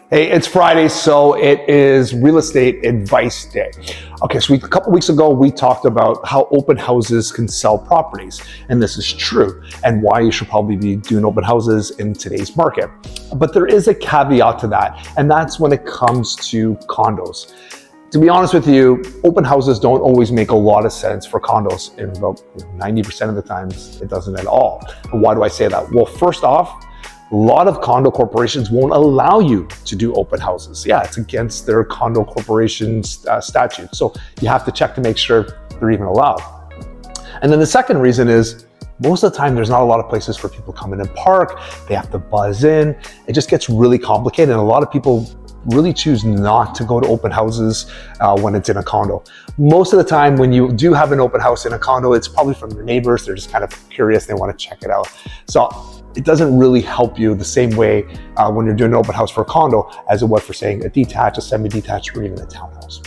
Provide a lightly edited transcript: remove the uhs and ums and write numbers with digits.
Hey, it's Friday, so it is real estate advice day. Okay, so a couple weeks ago, we talked about how open houses can sell properties, and this is true, and why you should probably be doing open houses in today's market. But there is a caveat to that, and that's when it comes to condos. To be honest with you, open houses don't always make a lot of sense for condos. In about 90% of the times, it doesn't at all. Why do I say that? Well, first off, a lot of condo corporations won't allow you to do open houses. Yeah, it's against their condo corporation's statute. So you have to check to make sure they're even allowed. And then the second reason is most of the time there's not a lot of places for people to come in and park. They have to buzz in. It just gets really complicated. And a lot of people really choose not to go to open houses when it's in a condo. Most of the time when you do have an open house in a condo, it's probably from your neighbors. They're just kind of curious. They want to check it out. So it doesn't really help you the same way when you're doing an open house for a condo as it would for saying a detached, a semi-detached, or even a townhouse.